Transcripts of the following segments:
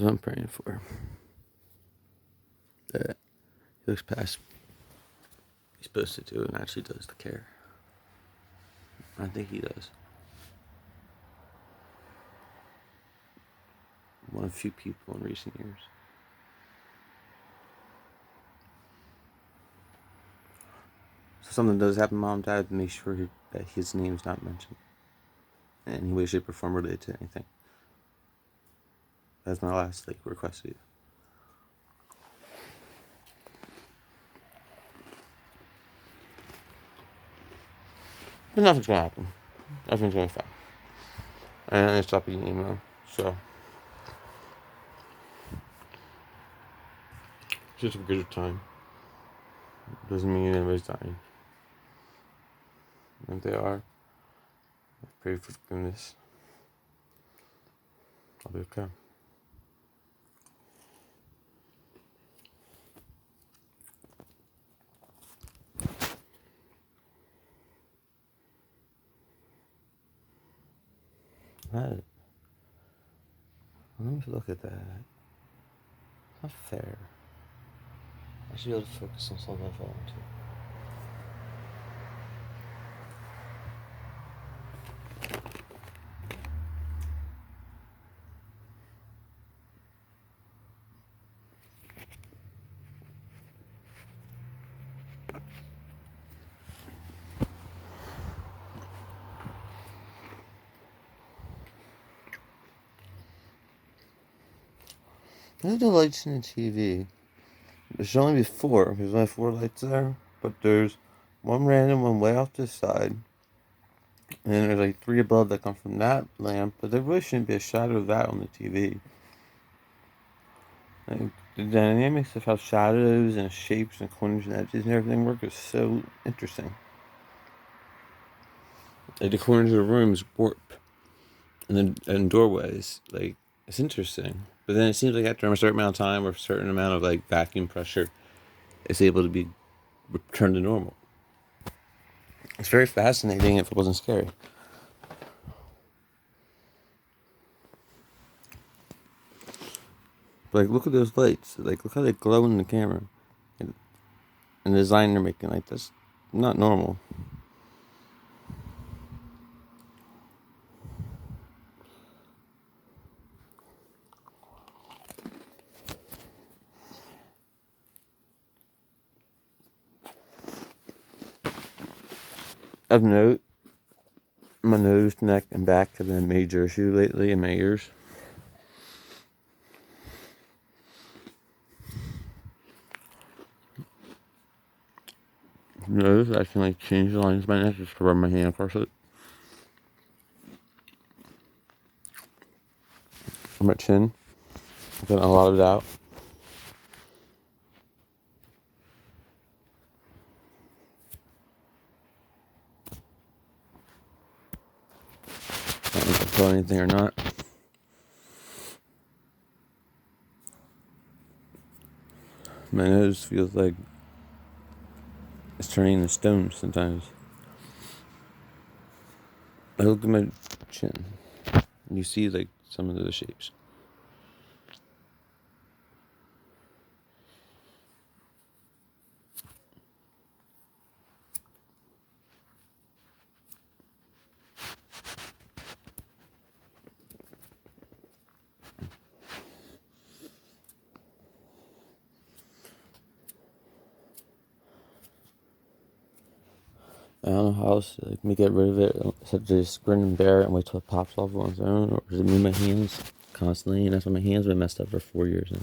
That's what I'm praying for. That he looks past what he's supposed to do and actually does the care. I think he does. One of the few people in recent years. So something does happen, Mom, Dad, make sure that his name's not mentioned in any way, shape, or form related to anything. That's my last request to you. But nothing's gonna happen. Everything's gonna be fine. And I stopped eating email, so it's just a good time. Doesn't mean anybody's dying. And if they are, I pray for forgiveness. I'll be okay. That, let me look at that. Not fair. I should be able to focus on something if I want to. Look at the lights in the TV. There should only be 4. There's only 4 lights there, but there's one random one way off to the side. And then there's 3 above that come from that lamp, but there really shouldn't be a shadow of that on the TV. The dynamics of how shadows and shapes and corners and edges and everything work is so interesting. The corners of the rooms warp, and doorways, it's interesting. But then it seems like after a certain amount of time or a certain amount of vacuum pressure, it's able to be returned to normal. It's very fascinating if it wasn't scary. But look at those lights. Look how they glow in the camera. And the design they're making, that's not normal. I've noticed my nose, neck, and back have been a major issue lately in my ears. Nose, I can change the lines of my neck just to rub my hand across it. On my chin, I've gotten a lot of it out. I don't know if I feel anything or not. My nose feels like it's turning into stone sometimes. I look at my chin, and you see some of those shapes. I don't know how else to me get rid of it. Except to just grin and bear it and wait till it pops off on its own, or does it move my hands constantly? And that's why my hands have been messed up for 4 years now.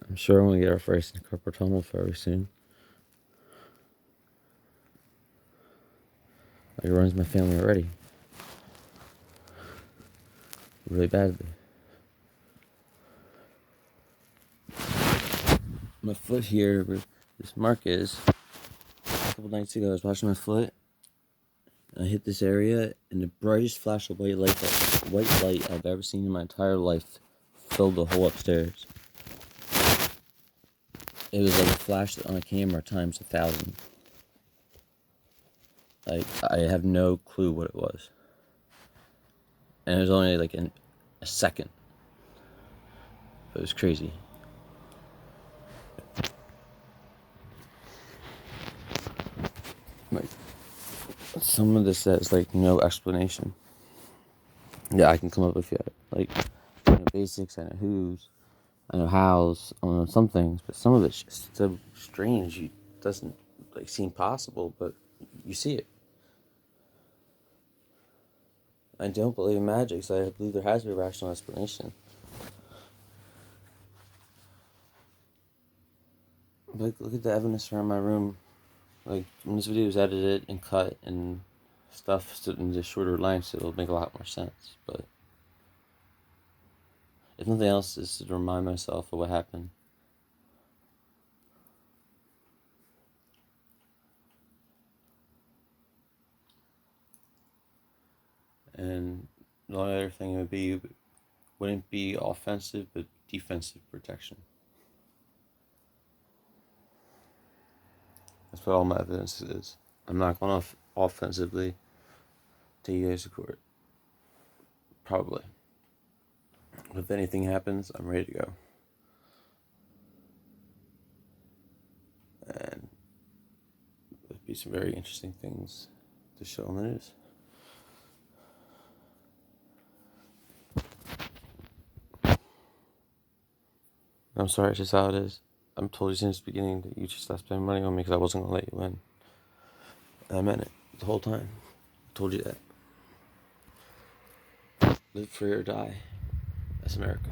I'm sure I'm gonna get arthritis and carpal tunnel very soon. It runs my family already. Really badly. My foot here, where this mark is, a couple nights ago I was washing my foot, and I hit this area, and the brightest flash of white light I've ever seen in my entire life filled the whole upstairs. It was like a flash on a camera times 1,000. I have no clue what it was. and it was only like in a second. It was crazy. Like some of this says like no explanation. Yeah, I can come up with like I know basics, I know who's, I know hows, I know some things, but some of it's just so strange. It doesn't like seem possible, but you see it. I don't believe in magic, so I believe there has to be a rational explanation. Like, look at the evidence around my room. Like, when this video is edited and cut and stuff in the shorter lengths, it'll make a lot more sense. But if nothing else, is to remind myself of what happened. And the only other thing wouldn't be offensive, but defensive protection. That's what all my evidence is. I'm not going to offensively take you guys to court. Probably. If anything happens, I'm ready to go. And there'll be some very interesting things to show on the news. I'm sorry, it's just how it is. I'm told you since the beginning that you just stopped spending money on me because I wasn't going to let you win. And I meant it the whole time. I told you that. Live free or die. That's America.